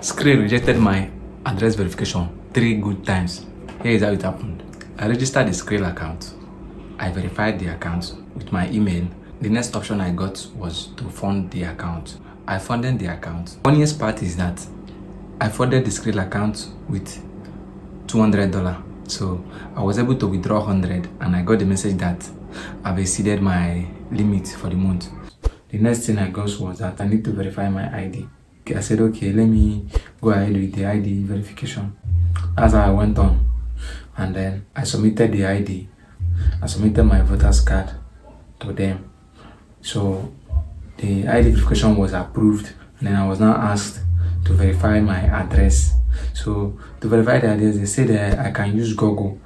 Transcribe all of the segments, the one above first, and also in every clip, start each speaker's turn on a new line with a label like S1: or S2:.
S1: Skrill rejected my address verification 3 good times. Here is how it happened. I registered the Skrill account. I verified the account with my email. The next option I got was to fund the account. I funded the account. Funniest part is that I funded the Skrill account with $200. So I was able to withdraw 100 and I got the message that I've exceeded my limit for the month. The next thing I got was that I need to verify my ID. I said, okay, let me go ahead with the ID verification. That's how I went on. And then I submitted the ID. I submitted my voter's card to them. So the ID verification was approved, and then I was now asked to verify my address. So to verify the address, they said that I can use Google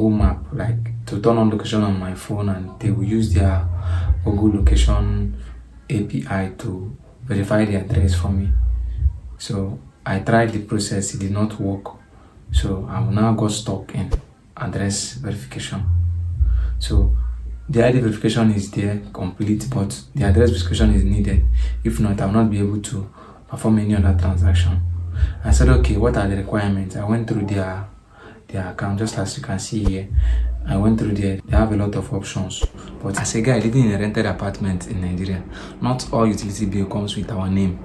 S1: Map, like to turn on location on my phone, and they will use their Google location API to verify the address for me. So I tried the process, it did not work. So I now got stuck in address verification. So the ID verification is there, complete, but the address verification is needed. If not, I will not be able to perform any other transaction. I said, okay, what are the requirements? I went through their account, just as you can see here. I went through there. They have a lot of options. But as a guy living in a rented apartment in Nigeria, not all utility bill comes with our name.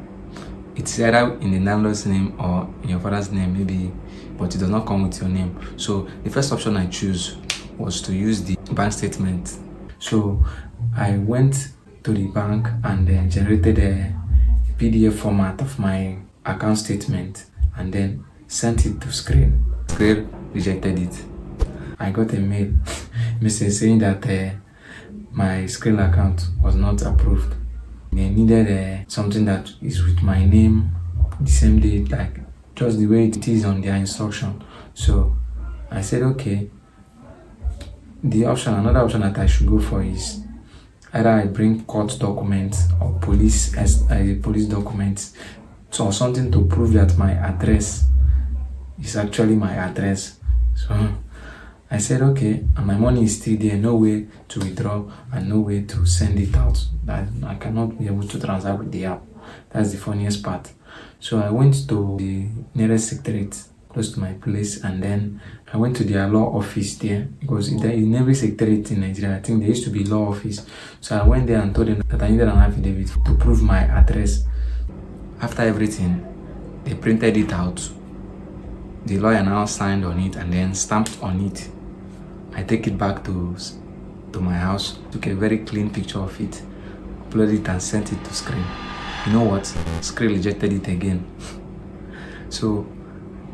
S1: It's either in the landlord's name or in your father's name, maybe, but it does not come with your name. So the first option I chose was to use the bank statement. So I went to the bank and then generated a PDF format of my account statement and then sent it to Skrill. Skrill rejected it. I got a mail message saying that my Skrill account was not approved. They needed something that is with my name, the same date, like just the way it is on their instruction. So I said, okay. Another option that I should go for is either I bring court documents or police documents, or something to prove that my address is actually my address. So I said, okay, and my money is still there, no way to withdraw and no way to send it out. That I cannot be able to transact with the app. That's the funniest part. So I went to the nearest secretariat close to my place, and then I went to their law office there, because in every secretariat in Nigeria, I think there used to be law office. So I went there and told them that I needed an affidavit to prove my address. After everything, they printed it out. The lawyer now signed on it and then stamped on it. I take it back to my house, took a very clean picture of it, uploaded it and sent it to Skrill. You know what? Skrill rejected it again. So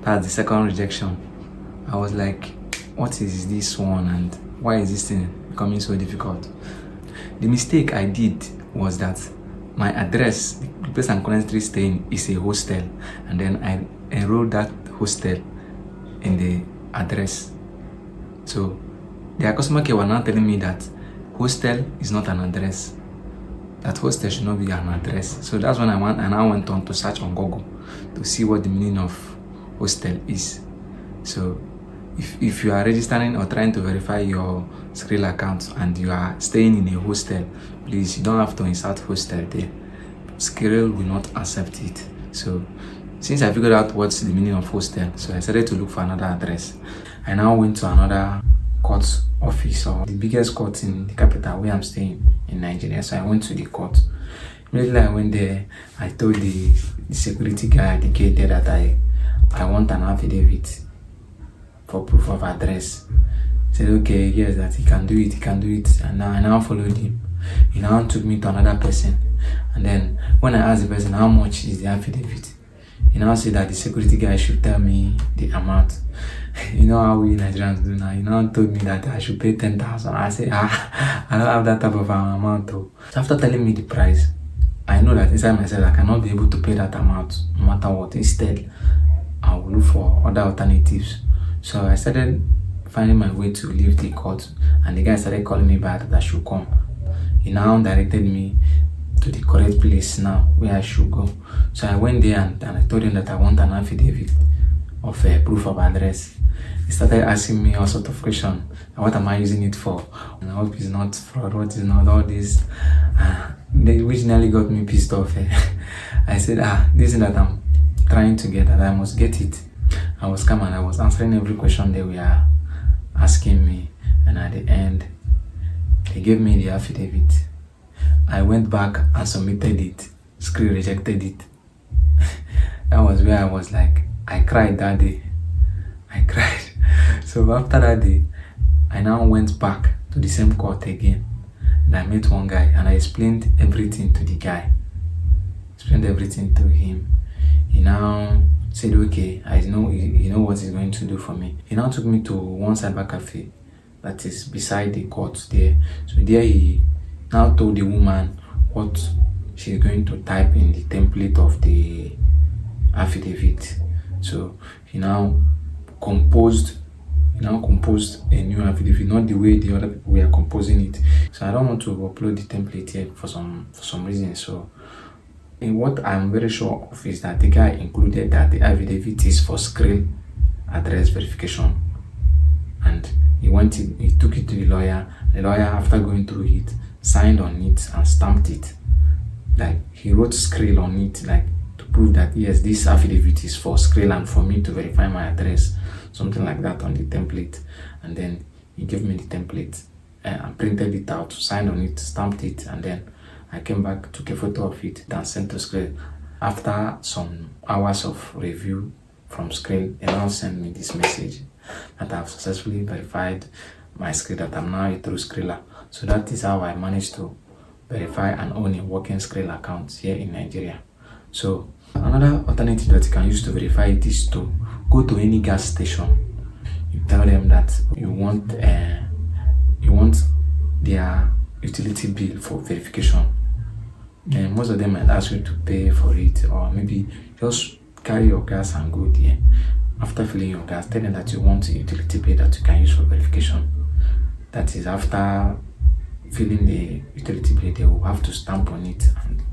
S1: that's the second rejection. I was like, what is this one and why is this thing becoming so difficult? The mistake I did was that my address, the place I'm currently staying, is a hostel, and then I enrolled that hostel in the address. So their customer care were now telling me that hostel is not an address. That hostel should not be an address. So that's when I now went on to search on Google to see what the meaning of hostel is. So if you are registering or trying to verify your Skrill account and you are staying in a hostel, please, you don't have to insert hostel there. Skrill will not accept it. So since I figured out what's the meaning of hostel, so I started to look for another address. I now went to another court office, or the biggest court in the capital where I'm staying in Nigeria. So I went to the court. Immediately I went there, I told the security guy at the gate there that I want an affidavit for proof of address. He said, okay, yes, that he can do it. And now I now followed him. He now took me to another person. And then when I asked the person how much is the affidavit, he now said that the security guy should tell me the amount. You know how we Nigerians do now. He now told me that I should pay 10,000. I said, I don't have that type of amount. So after telling me the price, I know that inside myself I cannot be able to pay that amount no matter what. Instead, I will look for other alternatives. So I started finding my way to leave the court, and the guy started calling me back that I should come. He now directed me to the correct place now where I should go. So I went there and I told him that I want an affidavit of proof of address. He started asking me all sorts of questions. What am I using it for? And I hope it's not fraud. What is not all this? Which nearly got me pissed off. I said, this thing that I'm trying to get, that I must get it. I was calm and I was answering every question they were asking me, and at the end, they gave me the affidavit. I went back and submitted it. Skrill rejected it. That was where I was like, I cried that day. I cried. So after that day, I now went back to the same court again. And I met one guy and I explained everything to the guy. Explained everything to him. He now said, okay, I know you know what he's going to do for me. He now took me to one cyber cafe that is beside the court there. So there he now told the woman what she's going to type in the template of the affidavit. So he now composed a new affidavit, not the way the other people were composing it. So I don't want to upload the template here for some reason. So what I'm very sure of is that the guy included that the affidavit is for Skrill address verification, and he took it to the lawyer. The lawyer, after going through it, signed on it and stamped it. Like he wrote Skrill on it, like to prove that yes, this affidavit is for Skrill and for me to verify my address, something like that on the template. And then he gave me the template and printed it out, signed on it, stamped it, and then I came back, took a photo of it, then sent to Skrill. After some hours of review from Skrill, they now sent me this message that I've successfully verified my Skrill, that I'm now a true Skriller. So that is how I managed to verify and own a working Skrill account here in Nigeria. So another alternative that you can use to verify it is to go to any gas station. You tell them that you want their utility bill for verification. And most of them might ask you to pay for it, or maybe just carry your gas and go there. After filling your gas, tell them that you want a utility bill that you can use for verification. That is, after filling the utility bill, they will have to stamp on it and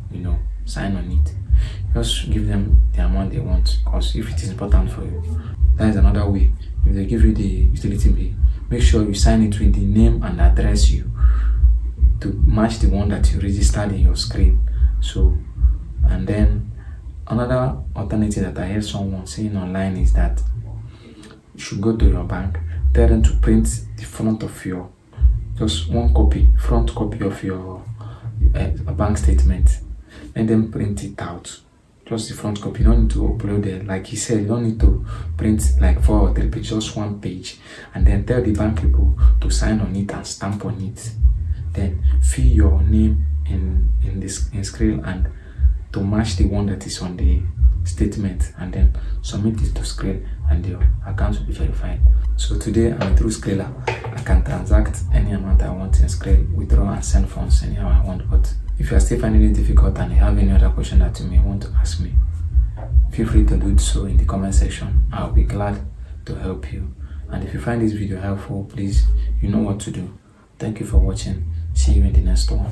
S1: sign on it. Just give them the amount they want, because if it is important for you, that is another way. If they give you the utility bill, make sure you sign it with the name and address to match the one that you registered in your Skrill. So, and then another alternative that I heard someone saying online is that you should go to your bank, tell them to print the front of your, just front copy of your bank statement, and then print it out. Just the front copy. You don't need to upload it. Like he said, you don't need to print like 4 or 3 pages, just 1 page, and then tell the bank people to sign on it and stamp on it. Then fill your name in Skrill and to match the one that is on the statement, and then submit it to Skrill, and your account will be verified. So today I'm a true Skriller. I can transact any amount I want in Skrill, withdraw and send funds anyhow I want. But if you are still finding it difficult and you have any other question that you may want to ask me, feel free to do so in the comment section. I'll be glad to help you. And if you find this video helpful, please, you know what to do. Thank you for watching. See you in the next one.